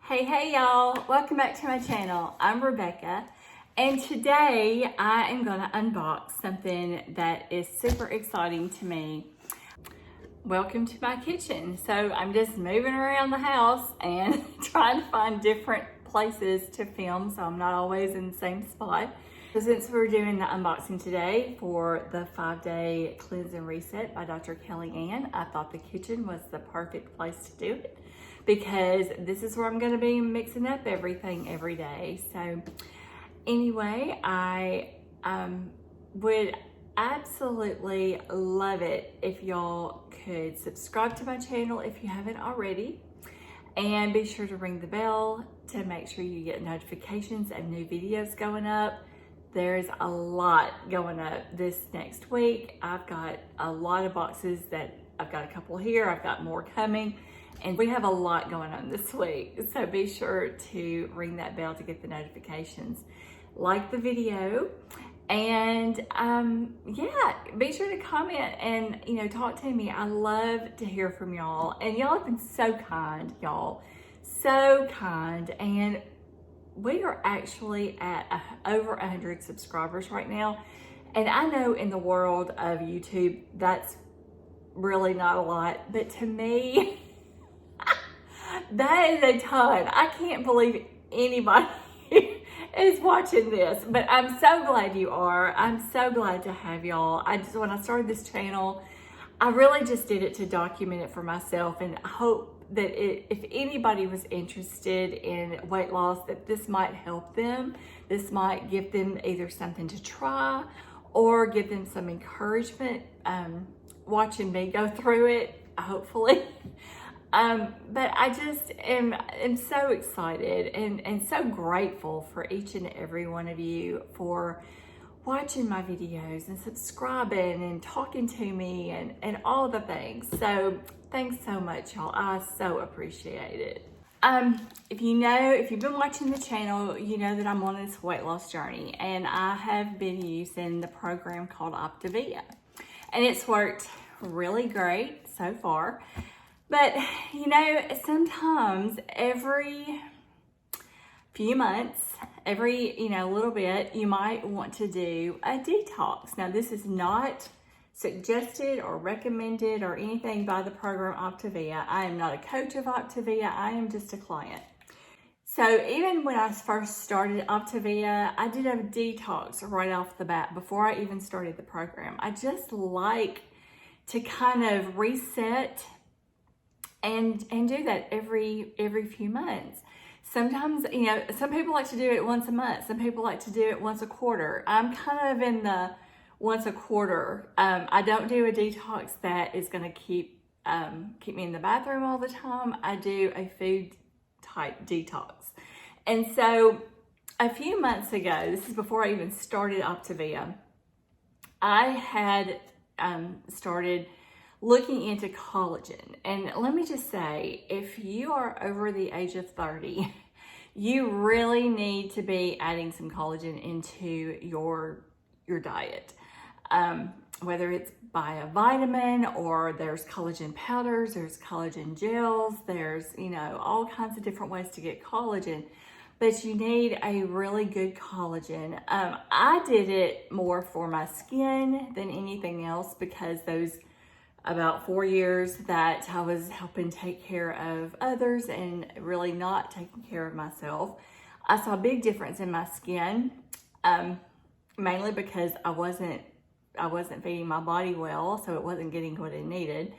Hey y'all, welcome back to my channel. I'm Rebecca, and today I am gonna unbox something that is super exciting to me. Welcome to my kitchen. So I'm just moving around the house and trying to find different places to film so I'm not always in the same spot. So since we're doing the unboxing today for the 5-day cleanse and reset by Dr. Kellyann, I thought the kitchen was the perfect place to do it, because this is where I'm gonna be mixing up everything every day. So anyway, I would absolutely love it if y'all could subscribe to my channel if you haven't already, and be sure to ring the bell to make sure you get notifications of new videos going up. There's a lot going up this next week. I've got a lot of boxes that I've got a couple here, I've got more coming. And we have a lot going on this week, so be sure to ring that bell to get the notifications. Like the video, and yeah, be sure to comment and talk to me. I love to hear from y'all, and y'all have been so kind, y'all, so kind. And we are actually at over 100 subscribers right now, and I know in the world of YouTube that's really not a lot, but to me, that is a ton. I can't believe anybody is watching this, but I'm so glad you are. I'm so glad to have y'all. When I started this channel, I really just did it to document it for myself, and I hope that if anybody was interested in weight loss, that this might help them. This might give them either something to try or give them some encouragement watching me go through it, hopefully. But I just am so excited and so grateful for each and every one of you for watching my videos and subscribing and talking to me and all the things. So thanks so much, y'all. I so appreciate it. If you've been watching the channel, you know that I'm on this weight loss journey, and I have been using the program called Optavia, and it's worked really great so far. But sometimes every few months, every little bit, you might want to do a detox. Now, this is not suggested or recommended or anything by the program Optavia. I am not a coach of Optavia. I am just a client. So even when I first started Optavia, I did a detox right off the bat before I even started the program. I just like to kind of reset and do that every few months. Sometimes, some people like to do it once a month. Some people like to do it once a quarter. I'm kind of in the once a quarter. I don't do a detox that is going to keep me in the bathroom all the time. I do a food type detox. And so a few months ago, this is before I even started Optavia, I had started looking into collagen. And let me just say, if you are over the age of 30, you really need to be adding some collagen into your diet. Whether it's by a vitamin, or there's collagen powders, there's collagen gels, there's, all kinds of different ways to get collagen, but you need a really good collagen. I did it more for my skin than anything else, because those about 4 years that I was helping take care of others and really not taking care of myself, I saw a big difference in my skin, mainly because I wasn't feeding my body well, so it wasn't getting what it needed.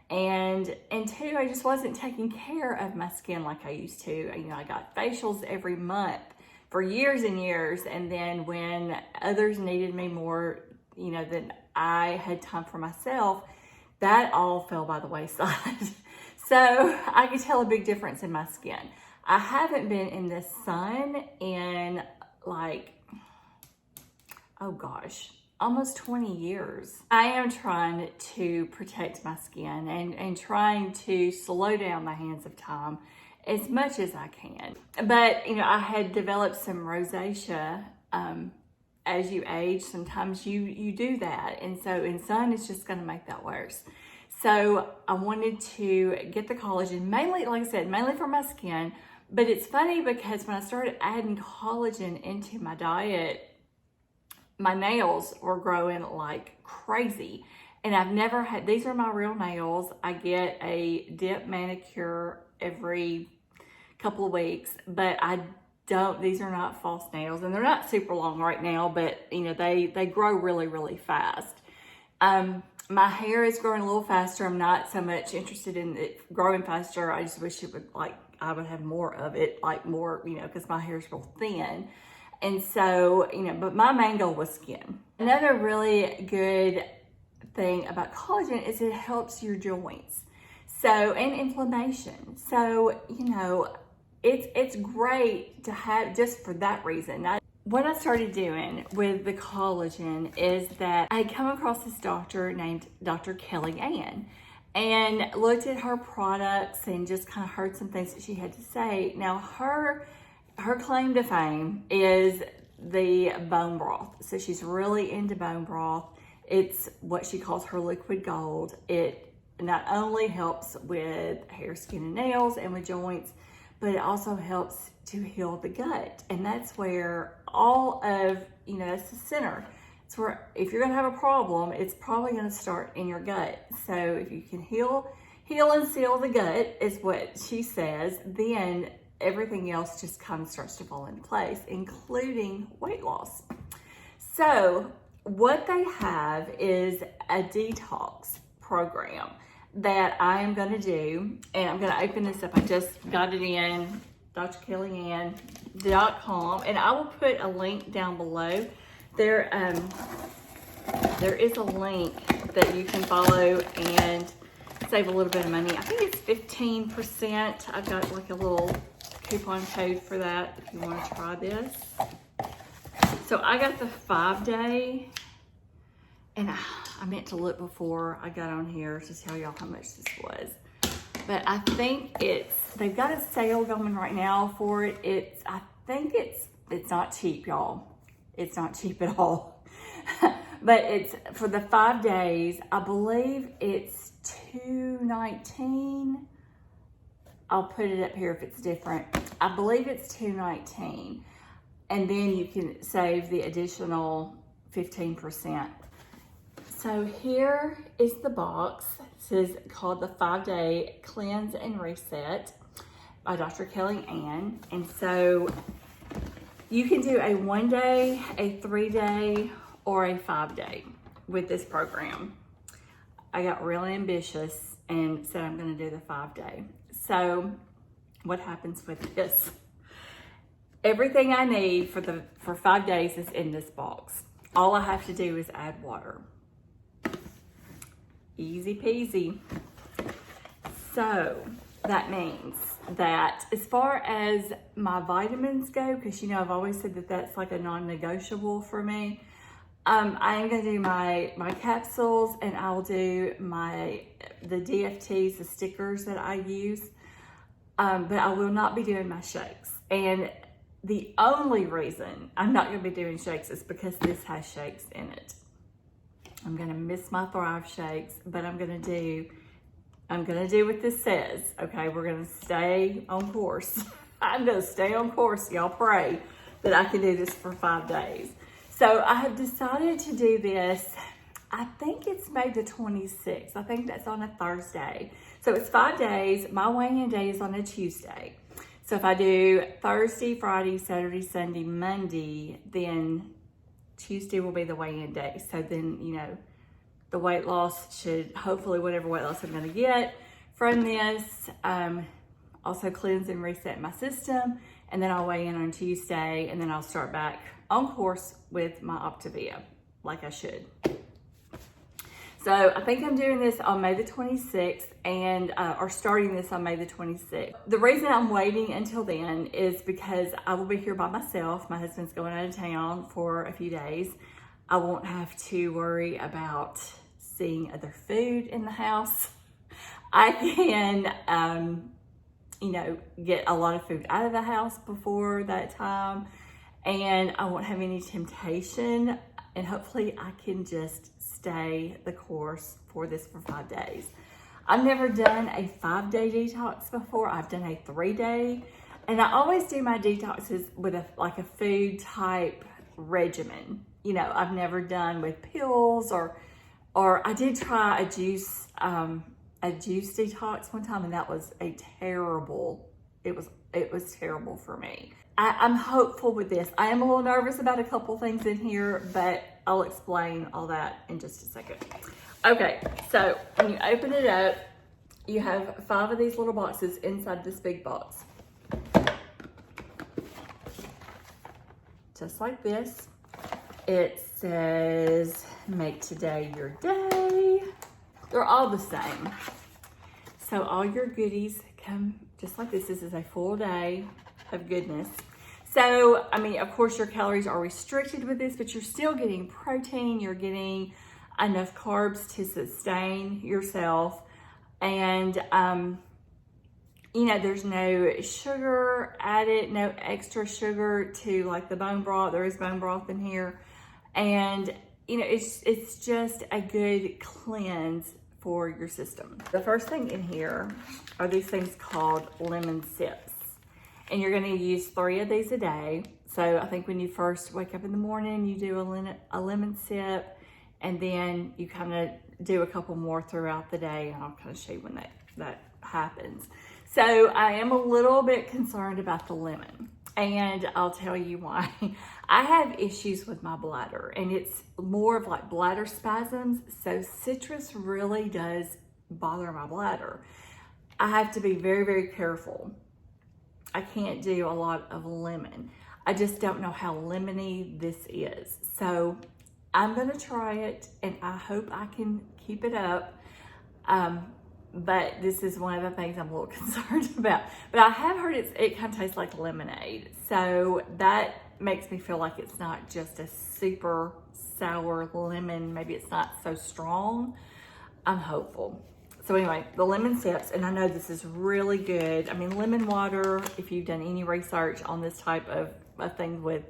And two, I just wasn't taking care of my skin like I used to. I got facials every month for years and years, and then when others needed me more, than I had time for myself, that all fell by the wayside. So I could tell a big difference in my skin. I haven't been in the sun in almost 20 years. I am trying to protect my skin and trying to slow down the hands of time as much as I can. But, I had developed some rosacea. As you age, sometimes you do that. And so in sun, it's just gonna make that worse. So I wanted to get the collagen, mainly, like I said, mainly for my skin. But it's funny because when I started adding collagen into my diet, my nails were growing like crazy. And I've never had, these are my real nails. I get a dip manicure every couple of weeks, but these are not false nails, and they're not super long right now, but you know, they grow really, really fast. My hair is growing a little faster. I'm not so much interested in it growing faster. I just wish it would, like, I would have more of it, like more, you know, because my hair is real thin. And so, you know, but my main goal was skin. Another really good thing about collagen is it helps your joints. So, and inflammation. So, you know, it's great to have just for that reason. What I started doing with the collagen is that I had come across this doctor named Dr. Kellyann and looked at her products and just kind of heard some things that she had to say. Now, her claim to fame is the bone broth. So she's really into bone broth. It's what she calls her liquid gold. It not only helps with hair, skin, and nails and with joints, but it also helps to heal the gut. And that's where all of, you know, that's the center. It's where if you're gonna have a problem, it's probably gonna start in your gut. So if you can heal and seal the gut, is what she says, then everything else just kind of starts to fall into place, including weight loss. So what they have is a detox program that I am going to do, and I'm going to open this up. I just got it in drkellyanne.com, and I will put a link down below. There is a link that you can follow and save a little bit of money. I think it's 15%. I've got like a little coupon code for that if you want to try this. So I got the 5-day, and I meant to look before I got on here to tell y'all how much this was. But I think they've got a sale going right now for it. I think it's not cheap, y'all. It's not cheap at all. But it's for the 5 days. I believe it's $219. I'll put it up here if it's different. I believe it's $219. And then you can save the additional 15%. So here is the box. This is called the 5-Day Cleanse and Reset by Dr. Kellyann. And so you can do a 1-day, a 3-day, or a 5-day with this program. I got really ambitious and said I'm gonna do the 5-day. So what happens with this? Everything I need for 5 days is in this box. All I have to do is add water. Easy peasy. So that means that as far as my vitamins go, because you know I've always said that that's like a non-negotiable for me, I am going to do my capsules, and I'll do the DFTs, the stickers that I use, but I will not be doing my shakes. And the only reason I'm not going to be doing shakes is because this has shakes in it. I'm going to miss my Thrive shakes, but I'm going to do what this says. Okay, we're going to stay on course. I'm going to stay on course. Y'all pray that I can do this for 5 days. So I have decided to do this. I think it's May the 26th. I think that's on a Thursday. So it's 5 days. My weigh-in day is on a Tuesday. So if I do Thursday, Friday, Saturday, Sunday, Monday, then Tuesday will be the weigh-in day. So then, you know, the weight loss should, hopefully whatever weight loss I'm gonna get from this, also cleanse and reset my system. And then I'll weigh in on Tuesday, and then I'll start back on course with my Optavia, like I should. So I think I'm doing this on May the 26th, and or starting this on May the 26th. The reason I'm waiting until then is because I will be here by myself. My husband's going out of town for a few days. I won't have to worry about seeing other food in the house. I can, you know, get a lot of food out of the house before that time, and I won't have any temptation, and hopefully I can just stay the course for this for 5 days. I've never done a 5-day detox before. I've done a 3-day. And I always do my detoxes with like a food type regimen. You know, I've never done with pills or I did try a juice detox one time, and that was it was terrible for me. I'm hopeful with this. I am a little nervous about a couple things in here, but I'll explain all that in just a second. Okay, so when you open it up, you have 5 of these little boxes inside this big box. Just like this. It says, make today your day. They're all the same. So all your goodies come just like this. This is a full day of goodness. So, I mean, of course your calories are restricted with this, but you're still getting protein. You're getting enough carbs to sustain yourself. And, you know, there's no sugar added, no extra sugar to like the bone broth. There is bone broth in here. And, you know, it's just a good cleanse for your system. The first thing in here are these things called lemon sips. And you're gonna use 3 of these a day. So I think when you first wake up in the morning, you do a lemon sip, and then you kind of do a couple more throughout the day, and I'll kind of show you when that happens. So I am a little bit concerned about the lemon, and I'll tell you why. I have issues with my bladder, and it's more of like bladder spasms. So citrus really does bother my bladder. I have to be very, very careful. I can't do a lot of lemon. I just don't know how lemony this is. So I'm gonna try it, and I hope I can keep it up. But this is one of the things I'm a little concerned about. But I have heard it kind of tastes like lemonade. So that makes me feel like it's not just a super sour lemon. Maybe it's not so strong. I'm hopeful. So anyway, the lemon sips, and I know this is really good. I mean, lemon water, if you've done any research on this type of thing with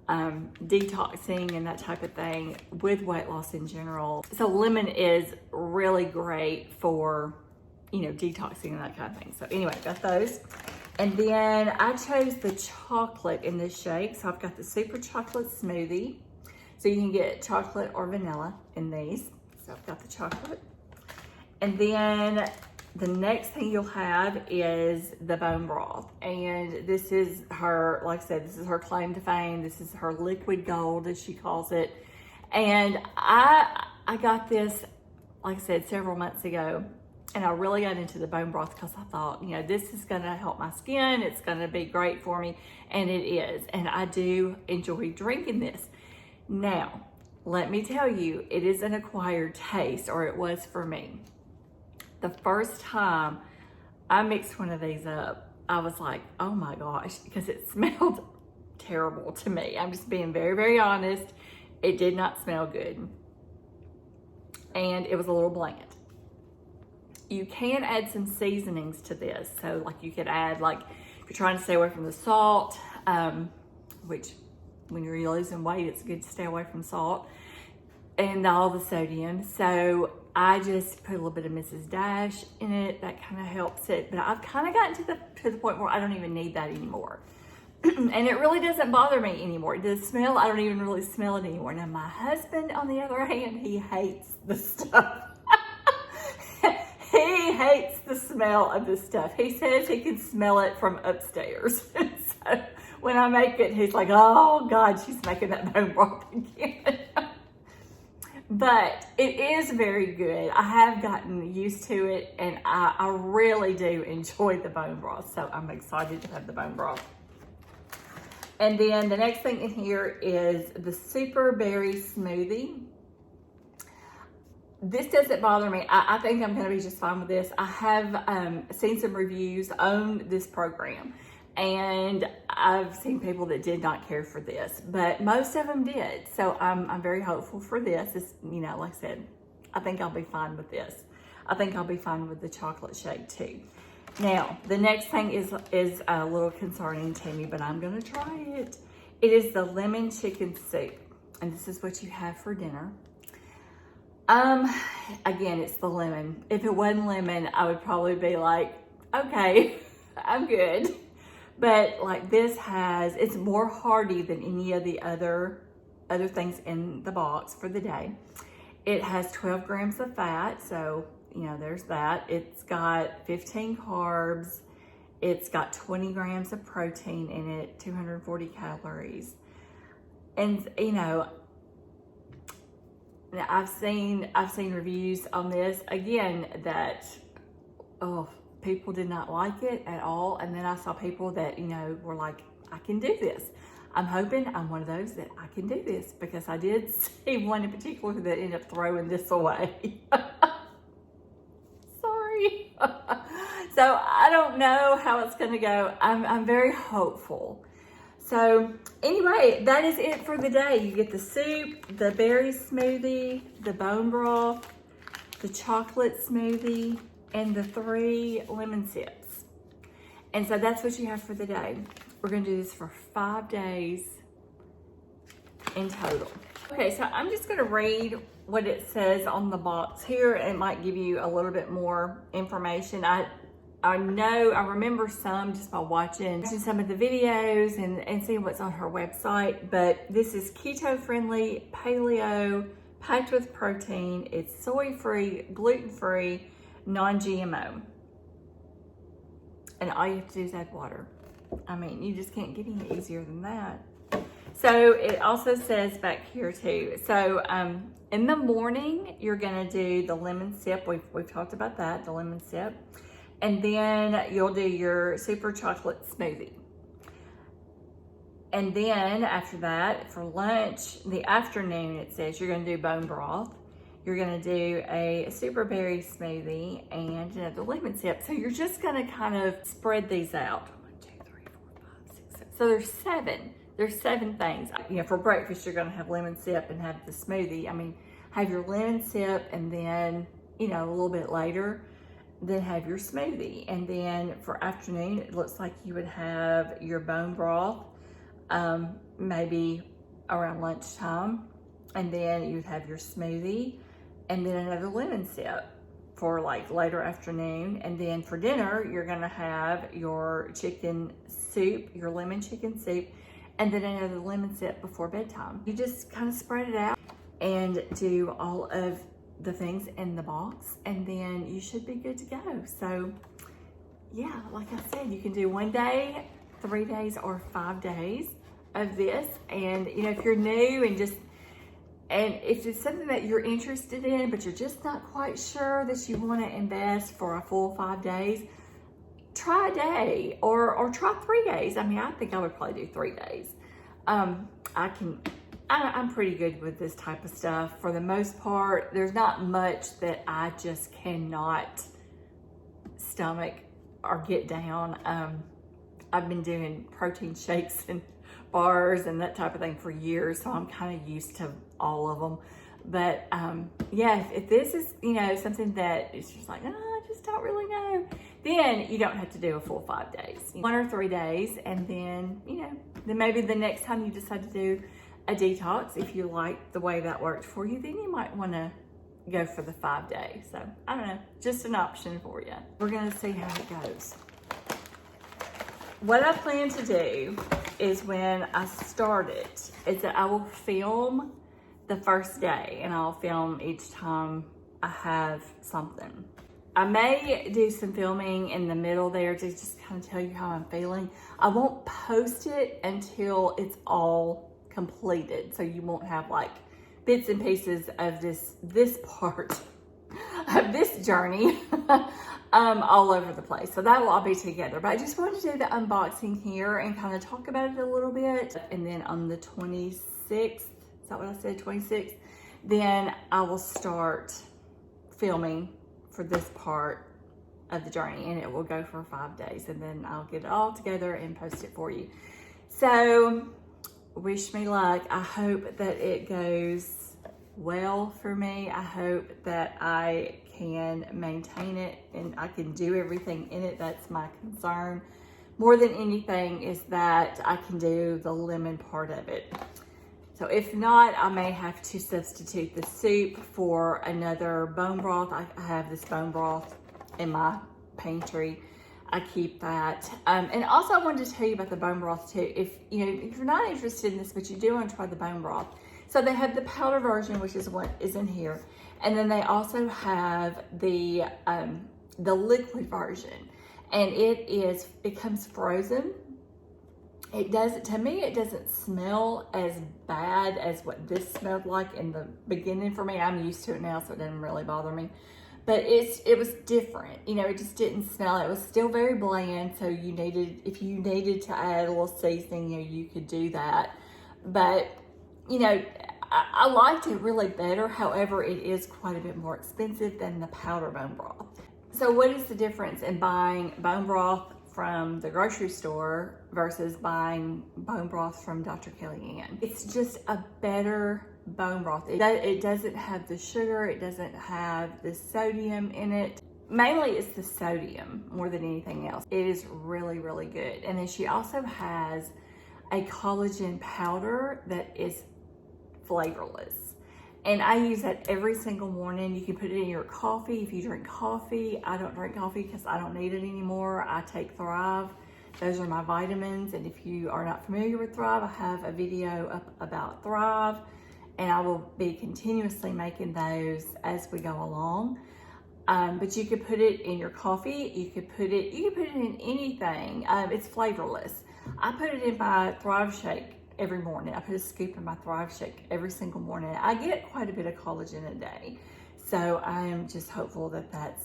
detoxing and that type of thing, with weight loss in general. So lemon is really great for, you know, detoxing and that kind of thing. So anyway, got those. And then I chose the chocolate in this shake. So I've got the super chocolate smoothie. So you can get chocolate or vanilla in these. So I've got the chocolate. And then the next thing you'll have is the bone broth. And this is her, like I said, this is her claim to fame. This is her liquid gold, as she calls it. And I got this, like I said, several months ago. And I really got into the bone broth because I thought, you know, this is gonna help my skin. It's gonna be great for me. And it is. And I do enjoy drinking this. Now, let me tell you, it is an acquired taste, or it was for me. The first time I mixed one of these up, I was like, oh my gosh, because it smelled terrible to me. I'm just being very, very honest. It did not smell good. And it was a little bland. You can add some seasonings to this. So like you could add, like if you're trying to stay away from the salt, which when you're losing weight, it's good to stay away from salt and all the sodium. So I just put a little bit of Mrs. Dash in it. That kind of helps it. But I've kind of gotten to the point where I don't even need that anymore. And it really doesn't bother me anymore. The smell, I don't even really smell it anymore. Now my husband, on the other hand, he hates the stuff. He hates the smell of this stuff. He says he can smell it from upstairs. So when I make it, he's like, oh God, she's making that bone broth again. But it is very good. I have gotten used to it, and I really do enjoy the bone broth. So I'm excited to have the bone broth. And then the next thing in here is the super berry smoothie. This doesn't bother me. I think I'm going to be just fine with this. I have seen some reviews on this program, and I've seen people that did not care for this, but most of them did. So I'm very hopeful for this. It's, you know, like I said, I think I'll be fine with this. I think I'll be fine with the chocolate shake too. Now, the next thing is a little concerning to me, but I'm going to try it. It is the lemon chicken soup, and this is what you have for dinner. Again, it's the lemon. If it wasn't lemon, I would probably be like, okay, I'm good. But like this it's more hearty than any of the other things in the box for the day. It has 12 grams of fat, so there's that. It's got 15 carbs. It's got 20 grams of protein in it, 240 calories. And I've seen reviews on this again that people did not like it at all, and then I saw people that were like, I can do this. I'm hoping I'm one of those that I can do this, because I did see one in particular that ended up throwing this away. Sorry. So I don't know how it's gonna go. I'm very hopeful. So anyway, that is it for the day. You get the soup, the berry smoothie, the bone broth, the chocolate smoothie, and the 3 lemon sips. And so that's what you have for the day. We're gonna do this for 5 days in total. Okay, so I'm just gonna read what it says on the box here. It might give you a little bit more information. I remember some just by watching some of the videos and seeing what's on her website, but this is keto-friendly, paleo, packed with protein. It's soy-free, gluten-free, non-GMO. And all you have to do is add water. I mean, you just can't get any easier than that. So it also says back here too. So in the morning, you're gonna do the lemon sip. We've talked about that, the lemon sip. And then you'll do your super chocolate smoothie. And then after that, for lunch, the afternoon, it says you're gonna do bone broth. You're gonna do a super berry smoothie and the lemon sip. So you're just gonna kind of spread these out. 1, 2, 3, 4, 5, 6, 7. So there's 7. There's 7 things. For breakfast, you're gonna have lemon sip and have the smoothie. I mean, have your lemon sip, and then, a little bit later, then have your smoothie. And then for afternoon, it looks like you would have your bone broth, maybe around lunchtime. And then you'd have your smoothie, and then another lemon sip for like later afternoon. And then for dinner, you're gonna have your chicken soup, your lemon chicken soup, and then another lemon sip before bedtime. You just kind of spread it out and do all of the things in the box, and then you should be good to go. So yeah, like I said, you can do 1 day, 3 days, or 5 days of this. And if you're new and if it's something that you're interested in, but you're just not quite sure that you want to invest for a full 5 days, try a day or try 3 days. I mean, I think I would probably do 3 days. I'm pretty good with this type of stuff for the most part. There's not much that I just cannot stomach or get down. I've been doing protein shakes and bars and that type of thing for years, so I'm kind of used to all of them. But yeah, if this is something that is just like, I just don't really know, then you don't have to do a full 5 days, 1 or 3 days, and then then maybe the next time you decide to do a detox, if you like the way that worked for you, then you might want to go for the 5 days. So I don't know, just an option for you. We're gonna see how it goes. What I plan to do is when I start it, is that I will film the first day, and I'll film each time I have something. I may do some filming in the middle there to just kind of tell you how I'm feeling. I won't post it until it's all completed, so you won't have like bits and pieces of this part of this journey all over the place. So that will all be together. But I just wanted to do the unboxing here and kind of talk about it a little bit. And then on the 26th, is that what I said, 26th? Then I will start filming for this part of the journey, and it will go for 5 days, and then I'll get it all together and post it for you. So wish me luck. I hope that it goes well for me. I hope that I can maintain it and I can do everything in it. That's my concern. More than anything is that I can do the lemon part of it. So if not, I may have to substitute the soup for another bone broth. I have this bone broth in my pantry. I keep that. And also I wanted to tell you about the bone broth too. If you're not interested in this, but you do want to try the bone broth. So they have the powder version, which is what is in here. And then they also have the liquid version. And it comes frozen. To me, it doesn't smell as bad as what this smelled like in the beginning for me. I'm used to it now, so it doesn't really bother me. But it was different. It just didn't smell. It was still very bland, so if you needed to add a little seasoning, you could do that. But, I liked it really better. However, it is quite a bit more expensive than the powder bone broth. So what is the difference in buying bone broth from the grocery store versus buying bone broth from Dr. Kellyann? It's just a better bone broth. It doesn't have the sugar, it doesn't have the sodium in it. Mainly it's the sodium more than anything else. It is really, really good. And then she also has a collagen powder that is flavorless. And I use that every single morning. You can put it in your coffee if you drink coffee. I don't drink coffee because I don't need it anymore. I take Thrive. Those are my vitamins. And if you are not familiar with Thrive, I have a video up about Thrive. And I will be continuously making those as we go along. But you could put it in your coffee. You could put it in anything. It's flavorless. I put it in my Thrive shake every morning. I put a scoop in my Thrive shake every single morning. I get quite a bit of collagen a day. So I am just hopeful that that's,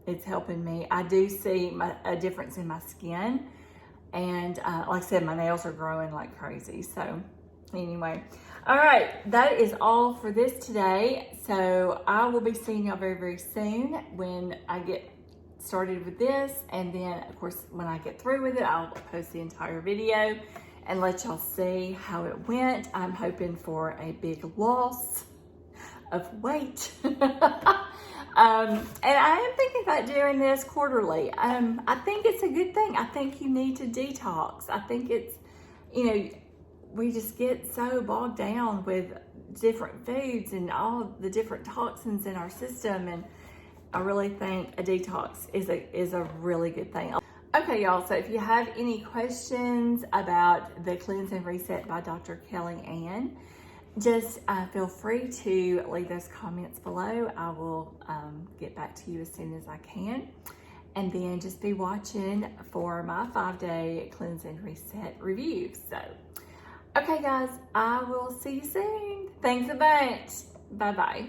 it's helping me. I do see a difference in my skin. And like I said, my nails are growing like crazy. So anyway, all right, that is all for this today. So I will be seeing y'all very, very soon when I get started with this. And then of course, when I get through with it, I'll post the entire video and let y'all see how it went. I'm hoping for a big loss of weight. And I am thinking about doing this quarterly. I think it's a good thing. I think you need to detox. I think it's, we just get so bogged down with different foods and all the different toxins in our system. And I really think a detox is a really good thing. Okay, y'all, so if you have any questions about the Cleanse and Reset by Dr. Kellyann, just feel free to leave those comments below. I will get back to you as soon as I can. And then just be watching for my 5-day Cleanse and Reset review. So, okay, guys, I will see you soon. Thanks a bunch. Bye-bye.